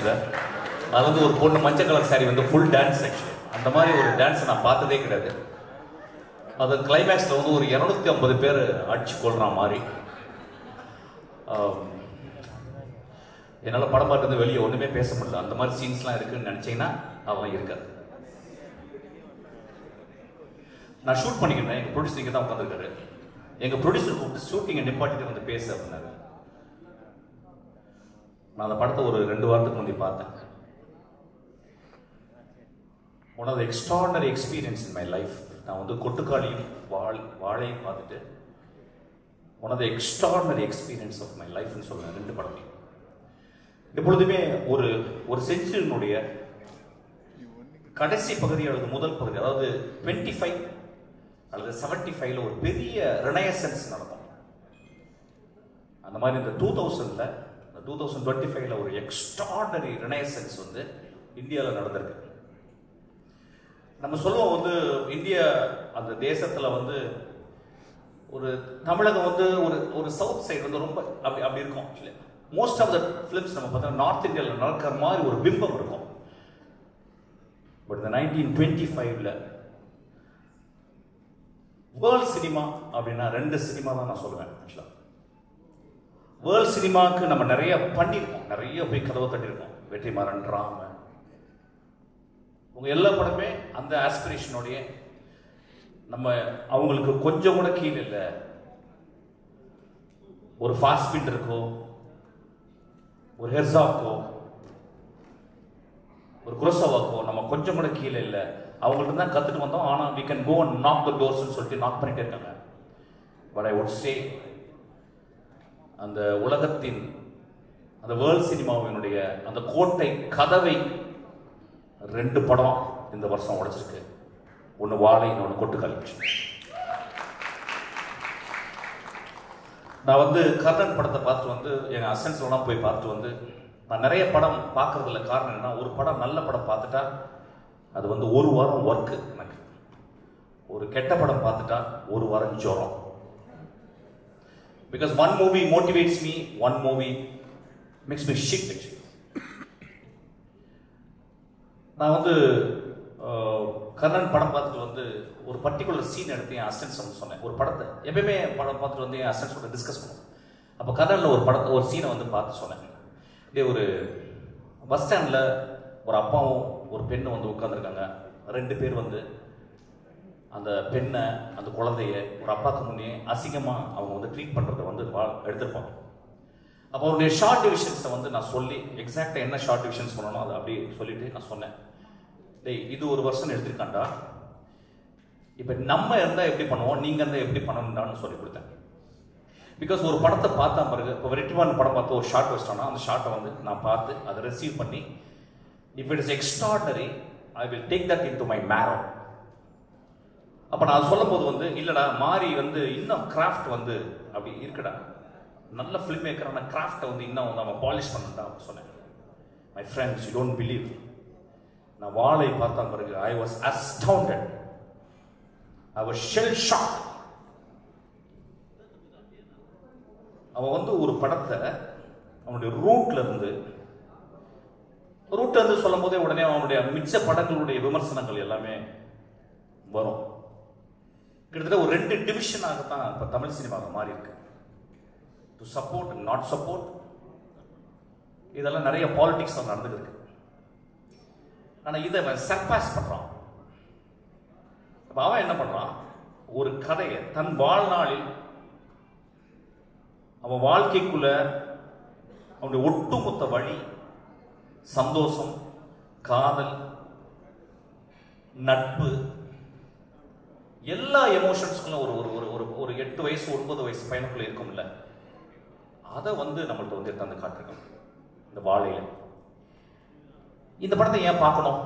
இருந்தது. அது வந்து ஒரு பொண்ணு மஞ்சள் கலர் சாரி வந்து ஃபுல் டான்ஸ் செக்ஷன். அந்த மாதிரி ஒரு டான்ஸ் நான் பார்த்ததே கிடையாது. அது கிளைமேக்ஸில் வந்து ஒரு 250 பேர் அடிச்சு கொள்ற மாதிரி. என்னால் படம் பார்த்து வெளியே ஒன்றுமே பேச முடியல. அந்த மாதிரி சீன்ஸ்லாம் இருக்குன்னு நினச்சிங்கன்னா அவன் இருக்காது. நான் ஷூட் பண்ணிக்கிறேன். எங்கள் ப்ரொடியூசர் இங்கே தான் உட்காந்துருக்காரு. எங்கள் ப்ரொடியூசர் கூப்பிட்டு ஷூட்டிங்கை நிப்பாட்டிட்டு வந்து பேசு அப்படின்னாரு. நான் அந்த படத்தை ஒரு 2 வாரத்துக்கு முன்னாடி பார்த்தேன். One of the extraordinary experience in my life. நான் வந்து கொட்டுக்காளியும் வாழையும் பார்த்துட்டு one of the extraordinary experience of my லைஃப்னு சொல்லுவேன் 2 படத்தையும். எப்பொழுதுமே ஒரு செஞ்சுரியினுடைய கடைசி பகுதி அல்லது முதல் பகுதி, அதாவது 25 அல்லது 75ல ஒரு பெரிய ரெனயசன்ஸ் நடக்கும். அந்த மாதிரி இந்த 2025ல ஒரு எக்ஸ்ட்ராடனரி ரெனயசன்ஸ் வந்து இந்தியாவில் நடந்திருக்கு. நம்ம சொல்லுவோம் வந்து இந்தியா அந்த தேசத்தில் வந்து ஒரு தமிழகம் வந்து ஒரு சவுத் சைடு வந்து ரொம்ப அப்படி இருக்கும். மோஸ்ட் ஆஃப் த ஃபிலிம்ஸ் நம்ம பார்த்தா நார்த் இந்தியாவில் நடக்கிற மாதிரி ஒரு பிம்பம் இருக்கும். பட் இந்த 1925ல வேர்ல்ட் சினிமா அப்படின்னா 2 சினிமா தான் நான் சொல்லுவேன். ஆக்சுவலாக வேர்ல்ட் சினிமாவுக்கு நம்ம நிறைய பண்ணியிருக்கோம், நிறைய போய் கதவை தட்டியிருக்கோம். வெற்றிமாறன், ராம, உங்க எல்லா படமே அந்த ஆஸ்பிரேஷனோடைய நம்ம அவங்களுக்கு கொஞ்சம் கூட கீழே இல்லை. ஒரு ஃபாஸ்பிண்டருக்கோ ஒரு ஹெர்சாக்கோ ஒரு குரோசவாக்கோ நம்ம கொஞ்சம் கூட கீழே இல்லை. அவங்கள்ட்ட தான் கற்றுட்டு வந்தோம். ஆனால் we can go and knock the doors சொல்லிட்டு நாக் பண்ணிட்டே இருக்காங்க. பட் ஐ would say அந்த உலகத்தின் அந்த வேர்ல்ட் சினிமாவினுடைய அந்த கோட்டை கதவை 2 படம் இந்த வருஷம் உடைச்சிருக்கு. ஒன்று வாழை, இன்னொன்று கொட்டுக்காளி. நான் வந்து கர்ணன் படத்தை பார்த்து வந்து எங்கள் அசன்ஸ்லாம் போய் பார்த்து வந்து நான் நிறைய படம் பார்க்கறதில்ல. காரணம் என்னன்னா, ஒரு படம் நல்ல படம் பார்த்துட்டா அது வந்து 1 வாரம் ஒர்க்கு எனக்கு. ஒரு கெட்ட படம் பார்த்துட்டா 1 வாரம் ஜோரம். Because 1 movie motivates me, 1 movie makes me shit. நான் வந்து கர்ணன் படம் பார்த்துட்டு வந்து ஒரு பர்டிகுலர் சீன் எடுத்து என் அசிஸ்டன்ஸ் சொன்னேன். ஒரு படத்தை எப்பயுமே படம் பார்த்துட்டு வந்து என் அசிஸ்டன்ஸோட டிஸ்கஸ் பண்ணுவோம். அப்போ கர்ணனில் ஒரு சீனை வந்து பார்த்து சொன்னேன். இதே ஒரு பஸ் ஸ்டாண்டில் ஒரு அப்பாவும் ஒரு பெண்ணும் வந்து உட்காந்துருக்காங்க. 2 பேர் வந்து அந்த பெண்ணை அந்த குழந்தைய ஒரு அப்பாவுக்கு முன்னே அசிங்கமாக அவங்க வந்து ட்ரீட் பண்ணுறதை வந்து எடுத்துருப்பாங்க. அப்போ அவருடைய ஷார்ட் டிவிஷன்ஸை வந்து நான் சொல்லி எக்ஸாக்டாக என்ன ஷார்ட் டிவிஷன்ஸ் பண்ணணும் அதை அப்படியே சொல்லிட்டு நான் சொன்னேன். டேய், இது 1 வருஷம் எடுத்திருக்காண்டா, இப்போ நம்ம இருந்தால் எப்படி பண்ணுவோம், நீங்கள் இருந்தால் எப்படி பண்ணணும்டான்னு சொல்லி கொடுத்தேன். பிகாஸ் ஒரு படத்தை பார்த்தா பிறகு இப்போ வெற்றிமாறன் படம் பார்த்து ஒரு ஷார்ட் வச்சிட்டோம்னா அந்த ஷார்ட்டை வந்து நான் பார்த்து அதை ரிசீவ் பண்ணி if it is extraordinary I will take that into my marrow. அப்போ நான் சொல்லும் போது வந்து இல்லைடா மாறி வந்து இன்னும் கிராஃப்ட் வந்து அப்படி இருக்குடா, நல்ல ஃபிலிம் மேக்கரான கிராஃப்டை வந்து இன்னும் வந்து அவன் பாலிஷ் பண்ணா அப்படின்னு சொன்னேன். My friends, you don't believe, நான் வாழை பார்த்தா பிறகு I was astounded, I was shell shock. அவன் வந்து ஒரு படத்தை அவனுடைய ரூட்ல இருந்து சொல்லும் போதே உடனே அவனுடைய மிச்ச படங்களுடைய விமர்சனங்கள் எல்லாமே வரும். கிட்டத்தட்ட ஒரு 2 டிவிஷனாகத்தான் இப்ப தமிழ் சினிமாவை மாறி இருக்கு. To support and not support, இதெல்லாம் நிறைய பாலிடிக்ஸ் நடந்துட்டு இருக்கு. ஆனா இதை அவன் சர்பாஸ் பண்றான். அவன் என்ன பண்றான், ஒரு கதையை தன் வாழ்நாளில் அவன் வாழ்க்கைக்குள்ள அவனுடைய ஒட்டுமொத்த வழி, சந்தோஷம், காதல், நட்பு, எல்லா எமோஷன்ஸ்களும் ஒரு 8 வயசு 9 வயசு பையனுக்குள்ள இருக்கும்ல, அதை வந்து நம்மள்ட்ட வந்து எடுத்து காட்டிருக்கோம் இந்த வாழையில. இந்த படத்தை ஏன் பார்க்கணும்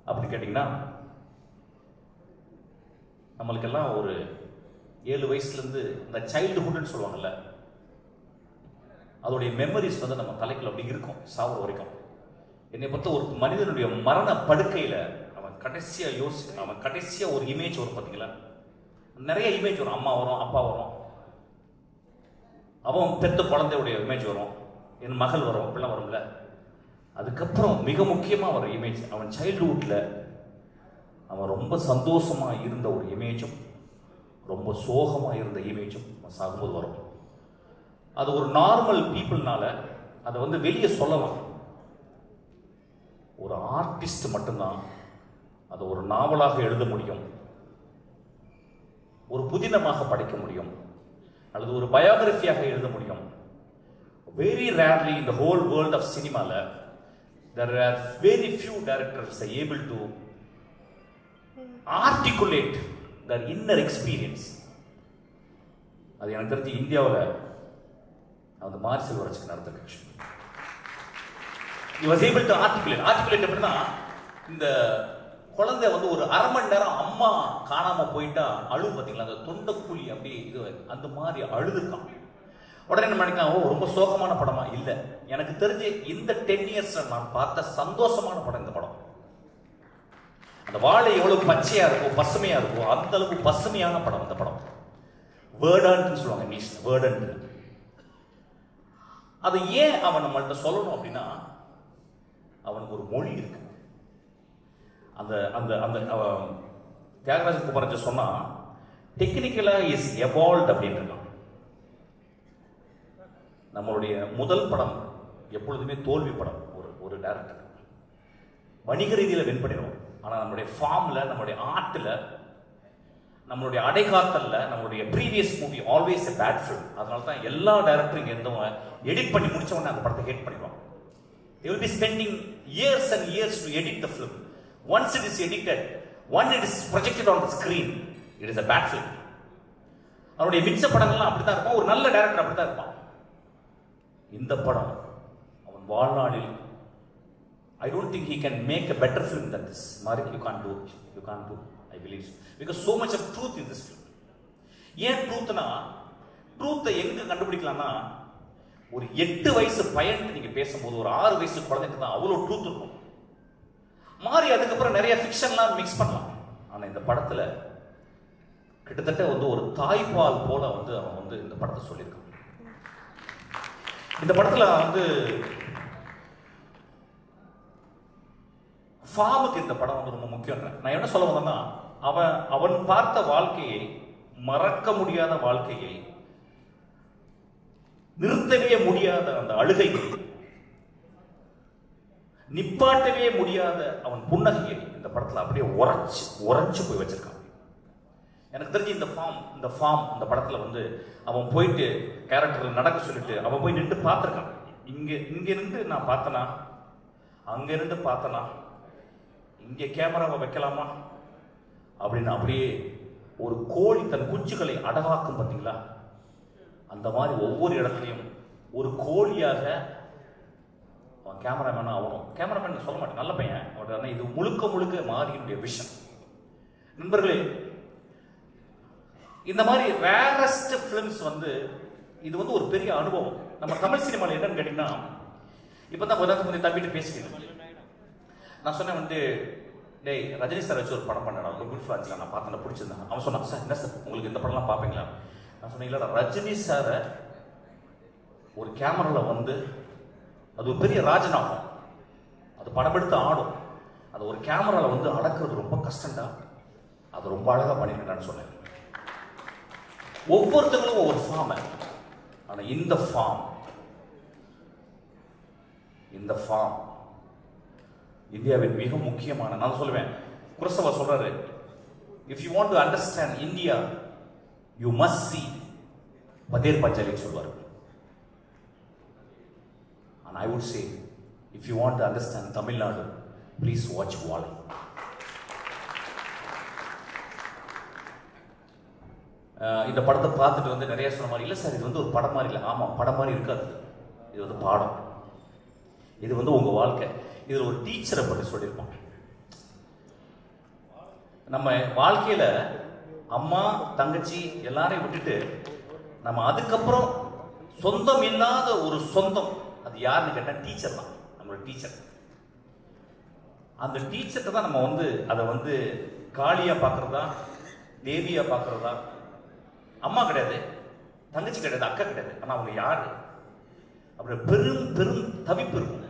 அப்படின்னு கேட்டீங்கன்னா, நம்மளுக்கெல்லாம் ஒரு 7 வயசுல இருந்து இந்த சைல்டுஹுட்னு சொல்லுவாங்கல்ல, அதோடைய மெமரிஸ் வந்து நம்ம தலைக்குள்ள அப்படி இருக்கும் சாகுற வரைக்கும். என்னை பொறுத்த ஒரு மனிதனுடைய மரண படுக்கையில அவன் கடைசியா ஒரு இமேஜ் வரும் பார்த்தீங்களா, நிறைய இமேஜ் வரும். அம்மா வரும், அப்பா வரும், அவன் பெத்த குழந்தையுடைய இமேஜ் வரும், என் மகள் வரும், அப்படிலாம் வரும்ல. அதுக்கப்புறம் மிக முக்கியமாக ஒரு இமேஜ், அவன் சைல்டுஹுட்டில் அவன் ரொம்ப சந்தோஷமாக இருந்த ஒரு இமேஜும் ரொம்ப சோகமாக இருந்த இமேஜும் சாகும்போது வரும். அது ஒரு நார்மல் பீப்புள்னால அதை வந்து வெளியே சொல்லலாம். ஒரு ஆர்டிஸ்ட் மட்டும்தான் அதை ஒரு நாவலாக எழுத முடியும், ஒரு புதினமாக படைக்க முடியும், அல்லது ஒரு பயோகிராஃபியாக எழுத முடியும். Very rarely in the whole world of cinema, there are very few directors able to articulate their inner experience. அது எனக்கு தெரிஞ்சு இந்தியாவில் அந்த மாரி செல்வராஜுக்கு நடந்த கட்சி. He was able to articulate அப்படின்னா, இந்த குழந்தை வந்து ஒரு அரை மணி நேரம் அம்மா காணாம போயிட்டா அழுவு பார்த்தீங்களா, அந்த தொண்டைக்குழி அப்படியே இது அந்த மாதிரி அழுதுருக்கான். உடனே என்ன நினைக்கலாம், ரொம்ப சோகமான படமா? இல்லை, எனக்கு தெரிஞ்சு இந்த 10 years நான் பார்த்த சந்தோஷமான படம் இந்த படம். அந்த வாழை எவ்வளவு பச்சையா இருக்கும், பசுமையா இருக்கும், அந்த அளவுக்கு பசுமையான படம் இந்த படம். வேர்டன்ட்னு சொல்லுவாங்க இங்கிலீஷ்ல, வேர்டன்ட். அது ஏன் அவன் நம்மள்கிட்ட சொல்லணும் அப்படின்னா, அவனுக்கு ஒரு மொழி இருக்கு. அந்த அந்த அந்த தியாகராஜன் குமாரன் சொன்னா டெக்னிக்கலா இஸ் எவால்வ்ட் அப்படின்னு இருக்கான். நம்மளுடைய முதல் படம் எப்பொழுதுமே தோல்வி படம். ஒரு டைரக்டர் வணிக ரீதியில வின் பண்ணிடுவோம், ஆனா நம்மளுடைய ஃபார்ம்ல, நம்மளுடைய ஆர்ட்ல, நம்மளுடைய அடைகாத்தல்ல, நம்மளுடைய previous movie always a bad film. அதனால தான் எல்லா டைரக்டரும் இருந்தவங்க எடிட் பண்ணி முடிச்ச உடனே அந்த படத்தை ஹேட் பண்ணிடுவாங்க. They will be spending years and years to edit the film. Once it is edited, once it is projected on the screen, it is a bad film. அவருடைய மிச்ச படங்கள்லாம் அப்படித்தான் இருக்கும். ஒரு நல்ல டைரக்டர் அப்படித்தான் இருப்பான். இந்த படம் அவன் வாழ்நாளில் I don't think he can make a better film than this. Marik, you can't do it. You can't do it. I believe so. Because so much of truth in this film. ஏன் ட்ரூத்னா, ட்ரூத்தை எங்க கண்டுபிடிக்கலாம்னா, ஒரு 8 வயசு பையன் நீங்க பேசும்போது ஒரு 6 வயசு குழந்தைக்கு தான் அவ்வளவு ட்ரூத் இருக்கும். மாறி அதுக்கப்புறம் நிறைய ஃபிக்ஷன்லாம் மிக்ஸ் பண்ணலாம். ஆனா இந்த படத்துல கிட்டத்தட்ட வந்து ஒரு தாய்ப்பால் போல வந்து அவன் வந்து இந்த படத்தை சொல்லியிருக்கான். இந்த படத்துல வந்து ஃபார்முக்கு இந்த படம் வந்து ரொம்ப முக்கியம். நான் என்ன சொல்ல வந்தேன்னா, அவன் பார்த்த வாழ்க்கையை, மறக்க முடியாத வாழ்க்கையை, நிறுத்தவே முடியாத அந்த அழுகையை, நிப்பாட்டவே முடியாத அவன் புன்னகையை இந்த படத்துல அப்படியே உரைச்சு போய் வச்சிருக்கான். எனக்கு தெரிஞ்சு இந்த ஃபார்ம் இந்த படத்துல வந்து அவன் போயிட்டு கேரக்டர் நடக்க சொல்லிட்டு அவன் போய் நின்று பார்த்திருக்கான். இங்க நின்று நான் பார்த்தனா, அங்க இருந்து பார்த்தனா, இங்க கேமராவை வைக்கலாமா அப்படின்னு அப்படியே ஒரு கோழி தன் குஞ்சுகளை அடகாக்கும் பார்த்தீங்களா, அந்த மாதிரி ஒவ்வொரு இடத்துலையும் ஒரு கோழியாக அவன் கேமராமேனா ஆகணும். கேமராமேன் சொல்ல மாட்டேன், நல்ல பையன் அவன். இது முழுக்க முழுக்க மாறியினுடைய விஷன். நண்பர்களே, இந்த மாதிரி ரேரஸ்ட் பிலிம்ஸ் வந்து இது வந்து ஒரு பெரிய அனுபவம். நம்ம தமிழ் சினிமாவில் என்னன்னு கேட்டீங்கன்னா, இப்பதான் கொஞ்ச நேரத்துக்கு தம்பிட்டு பேசிக்கிறேன். நான் சொன்னேன் வந்து, டேய் ரஜினி சார் வச்சு ஒரு படம் பண்ணேன், குட் ஃபிளான்ஸ்ல நான் பார்த்தேன், பிடிச்சிருந்தேன். அவன் சொன்னான், சார் என்ன சார் உங்களுக்கு இந்த படம்லாம் பார்ப்பீங்களா? நான் சொன்னேன், இல்லடா, ரஜினி சாரை ஒரு கேமரால வந்து அது ஒரு பெரிய ராஜநாகம், அது படம் எடுத்து ஆடும், அது ஒரு கேமரால வந்து அடக்கிறது ரொம்ப கஷ்டம்டா, அது ரொம்ப அழகா பண்ணிருக்கேன்னு சொன்னேன். ஒவ்வொருத்தங்களும் ஒவ்வொரு ஃபார்ம். ஆனா இந்த ஃபார்ம் இந்தியாவின் மிக முக்கியமான, நான் சொல்லுவேன், குரசவா சொல்றாரு, if you want to understand India you must see பதேர் பஞ்சாலி சொல்வார். and I would say if you want to understand Tamil Nadu, please watch Valai. இந்த படத்தை பார்த்துட்டு வந்து நிறைய சொன்ன மாதிரி, இல்லை சார் இது வந்து ஒரு படம் மாதிரி இல்லை. ஆமாம், படம் மாதிரி இருக்காது, இது வந்து பாடம், இது வந்து உங்க வாழ்க்கை. இதில் ஒரு டீச்சரை பற்றி சொல்லியிருப்பாங்க. நம்ம வாழ்க்கையில அம்மா தங்கச்சி எல்லாரையும் விட்டுட்டு நம்ம அதுக்கப்புறம் சொந்தம் இல்லாத ஒரு சொந்தம், அது யாருன்னு கேட்டால் டீச்சர் தான், நம்மளோட டீச்சர். அந்த டீச்சர்கிட்ட தான் நம்ம வந்து அதை வந்து காளியா பார்க்கறதா, தேவியா பார்க்கறதா. அம்மா கிடையாது, தங்கச்சி கிடையாது, அக்கா கிடையாது, ஆனால் அவங்க யாரு அப்படி பெரும் பெரும் தவிப்பு இருக்கும்.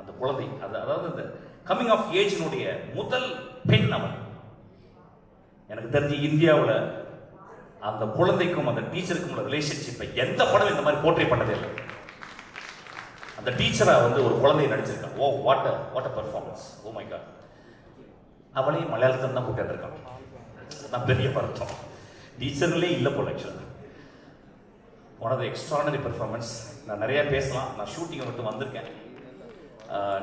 அந்த குழந்தை, அதாவது இந்த கம்மிங் ஆஃப் ஏஜினுடைய முதல் பெண் அவன். எனக்கு தெரிஞ்சு இந்தியாவில் அந்த குழந்தைக்கும் அந்த டீச்சருக்கும் உள்ள ரிலேஷன்ஷிப்பை எந்த படம் இந்த மாதிரி போர்ட்ரே பண்ணதே இல்லை. அந்த டீச்சரா வந்து ஒரு குழந்தையை நடிச்சிருக்கான். Oh what a performance, oh my god. அவளையும் மலையாளத்தில் தான் கூட்டிட்டு இருக்கான். நான் பெரிய வருத்தம், டீச்சர்களே இல்லை போல. ஆக்சுவலாக one of the extraordinary performance. நான் நிறைய பேசலாம், நான் ஷூட்டிங்கை விட்டு வந்திருக்கேன்.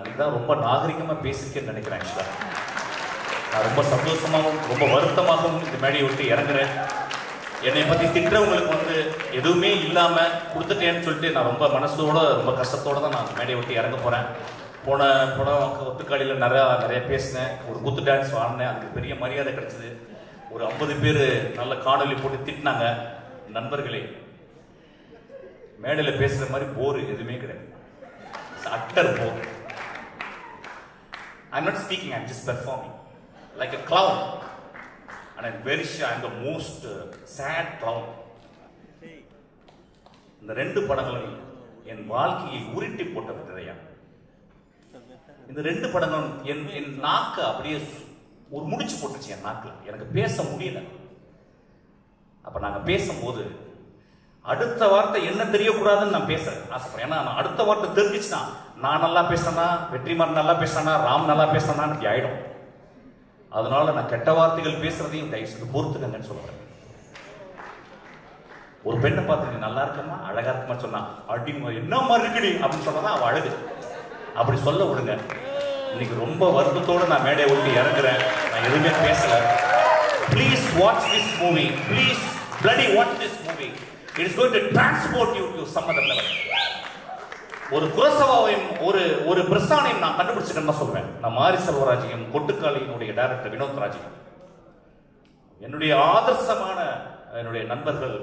நீ தான் ரொம்ப நாகரிகமாக பேசியிருக்கேன்னு நினைக்கிறேன். ஆக்சுவலாக நான் ரொம்ப சந்தோஷமாகவும் ரொம்ப வருத்தமாகவும் இந்த மேடையை விட்டு இறங்குறேன். என்னை பற்றி திட்டுறவங்களுக்கு வந்து எதுவுமே இல்லாமல் கொடுத்துட்டேன்னு சொல்லிட்டு நான் ரொம்ப மனசோட ரொம்ப கஷ்டத்தோடு தான் நான் மேடையை விட்டு இறங்க போகிறேன். போன படம் ஒத்துக்காளியில் நிறைய பேசினேன், ஒரு குத்து டான்ஸ் ஆடினேன், அதுக்கு பெரிய மரியாதை கிடைச்சிது. ஒரு 50 பேர் நல்ல காணொலி போட்டு திட்டினாங்க. நண்பர்களே, மேடையில் பேசுகிற மாதிரி போர் எதுவுமே கிடையாது. Utter bore. I'm not speaking, I'm just performing like a clown, and I'm very sure I'm the most sad clown. இந்த 2 படங்களும் என் வாழ்க்கையை உருட்டி போட்ட விதையா. இந்த 2 படங்களும் என் நாக்க அப்படியே ஒரு முடிச்சு போட்டுச்சு. என் நாக்கில் எனக்கு பேச முடியல. அப்ப நாங்க பேசும்போது அடுத்த வார்த்தை என்ன தெரியக்கூடாதுன்னு நான் பேச ஆசைப்படுறேன். ஏன்னா நான் அடுத்த வார்த்தை தெரிஞ்சிச்சுன்னா நான் நல்லா பேசினா, வெற்றிமாறன் நல்லா பேசினா, ராம் நல்லா பேசினான்னு இப்படி ஆயிடும். அதனால நான் கெட்ட வார்த்தைகள் பேசுறதையும் தயவுசெய்து பொறுத்துக்கங்கன்னு சொல்றேன். ஒரு பெண்ணை பார்த்து நீ நல்லா இருக்கமா, அழகா இருக்கமா சொன்னா, அடி என்ன மாதிரி இருக்குடி அப்படின்னு சொன்னா அவ அழகு. அப்படி சொல்ல விடுங்க. இன்னைக்கு ரொம்ப வருத்தத்தோடு நான் மேடையை விட்டு இறங்குறேன். நான் எதுவுமே பேசல. Please watch this movie. Please bloody watch this movie. It is going to transport you to some other level. ஒரு குரசவாவையும் ஒரு பிரசானையும் நான் கண்டுபிடிச்சிட்டேன்னு சொல்றேன். நான் மாரி செல்வராஜையும் கொட்டுக்காளியினுடைய டைரக்டர் வினோத் ராஜையும் என்னுடைய ஆதர்சமான என்னுடைய நண்பர்கள்.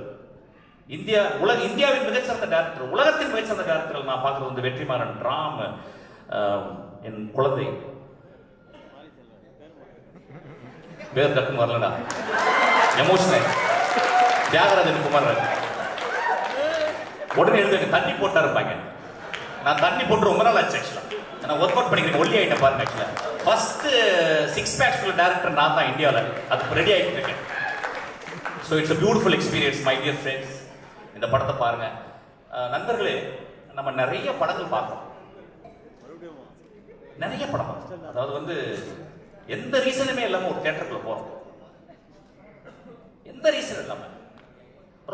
இந்தியாவின் மிகச்சிறந்த டைரக்டர், உலகத்தின் மிகச்சிறந்த டைரக்டர்கள் நான் பார்க்கறது வந்து வெற்றிமாறன், ராம், என் குழந்தை பேர் டக்குன்னு வரலடா, எமோஷனல் தியாகராஜன் குமார். உடனே எழுதுங்க தண்ணி போட்டா இருப்பாங்க. நான் தண்ணி போட்டு ரொம்ப நாள் ஆச்சு. ஆக்சுவலா நான் ஒர்க் அவுட் பண்ணிக்கிறேன், ஒல்லி ஆயிட்டேன் பாருங்க. ஆக்சுவலா ஃபர்ஸ்ட் 6 பேக்ஸ் டைரக்டர் நான் தான் இந்தியாவில். அதுக்கு ரெடி ஆகிட்டு இருக்கேன். So it's a beautiful experience my dear friends. இந்த படத்தை பாருங்க நண்பர்களே. நம்ம நிறைய படங்கள் பார்க்கணும், நிறைய படம். அதாவது வந்து எந்த ரீசனுமே இல்லாம ஒரு தியேட்டருக்குள்ள போறோம், எந்த ரீசன் இல்லாம.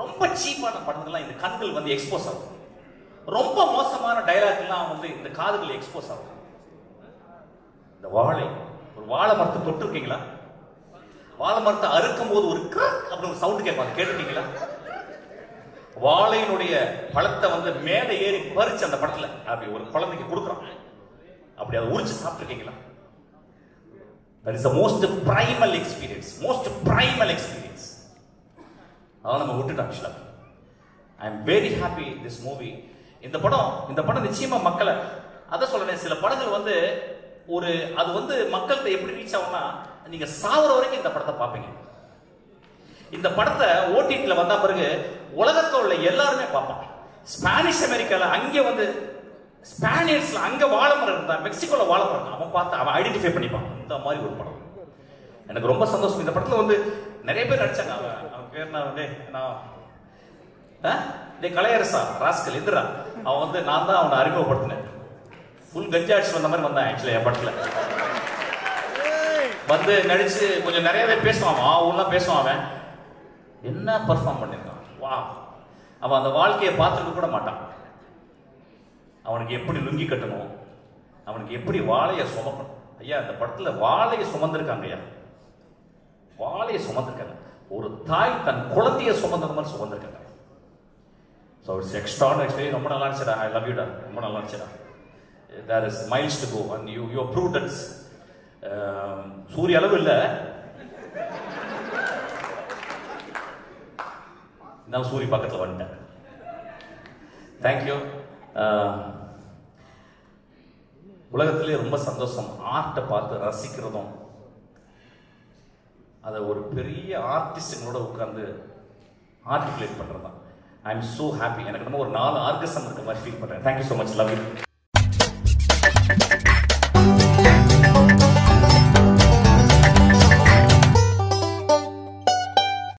ரொம்ப சீப்பான படங்கள்லாம் இந்த கண்கள் வந்து எக்ஸ்போஸ் ஆகும். ரொம்ப மோசமான டைலாக் எல்லாம் வந்து இந்த காதுகள் எக்ஸ்போஸ் ஆகும். இந்த ஒரு வாழை மரத்தை தொட்டு இருக்கீங்களா? வாழை மரத்தை அறுக்கும் போது ஒரு அப்படி ஒரு சவுண்ட் கேட்பாங்க, கேட்டுட்டீங்களா? வாழையினுடைய பழத்தை வந்து மேலே ஏறி பறிச்சு அந்த படத்துல அப்படி ஒரு குழந்தைக்கு கொடுக்குறோம், அப்படி அதை உரிச்சு சாப்பிட்டுருக்கீங்களா? That is the most primal experience, most primal experience. அதான் நம்ம விட்டுட்டோம். ஆக்சுவலா I am very happy this movie. இந்த படம் நிச்சயமா மக்களை, அதான் சொல்றேன், சில படங்கள் வந்து அது வந்து மக்கள்கிட்ட எப்படி ரீச் ஆகும்னா, நீங்க சாவர வரைக்கும் இந்த படத்தை பார்ப்பீங்க. இந்த படத்தை ஓடிடில வந்த பிறகு உலகத்தில் உள்ள எல்லாருமே பார்ப்பாங்க. ஸ்பானிஷ் அமெரிக்கால அங்கே வந்து ஸ்பானியர்ஸ்ல அங்க வாழைமரம் இருந்தா, மெக்சிகோல வாழைமரம் அவன் பார்த்து அவன் ஐடென்டிஃபை பண்ணிப்பான். இந்த மாதிரி ஒரு படம் எனக்கு ரொம்ப சந்தோஷம். இந்த படத்துல வந்து நிறைய பேர் நடிச்சாங்க. அவன் பேர் கலையரசா ராஸ்கல் எதிரா. அவன் வந்து நான் தான் அவனை அறிமுகப்படுத்தினேன். ஃபுல் கஞ்சாட்சி வந்த மாதிரி வந்தான். ஆக்சுவலி என் படத்துல வந்து நடிச்சு கொஞ்சம் நிறையவே பேசுவான். அவன்லாம் பேசுவான். அவன் என்ன பர்ஃபார்ம் பண்ணிருக்கான். வா, அவன் அந்த வாழ்க்கையை பார்த்துருக்க கூட மாட்டான். அவனுக்கு எப்படி லுங்கி கட்டணும், அவனுக்கு எப்படி வாழையை சுமக்கணும். ஐயா இந்த படத்துல வாழையை சுமந்திருக்காங்க. ஐயா வாழையை சுமந்திருக்காங்க. ஒரு தாய் தன் குழந்தைய சுமந்தது மாதிரி சுமந்திருக்காங்க. So it's extraordinary. ரொம்ப நல்லா இருந்துச்சுடா. ஐ லவ் யூடா. ரொம்ப நல்லா இருந்துச்சுடா. There is miles to go and you prove that's. சூரிய அளவு இல்லை, இருந்தாலும் சூரிய பக்கத்தில் வந்துட்டேன். தேங்க்யூ. உலகத்திலே ரொம்ப சந்தோஷம் ஆர்ட்டை பார்த்து ரசிக்கிறதும், அதை ஒரு பெரிய ஆர்டிஸ்டுங்களோட உட்கார்ந்து ஆர்டிகுலேட் பண்றது தான். I am so happy. எனக்கு நம்ம ஒரு 4 ஆர்கசம் இருக்க மாதிரி ஃபீல் பண்றேன். Thank you so much. Love you.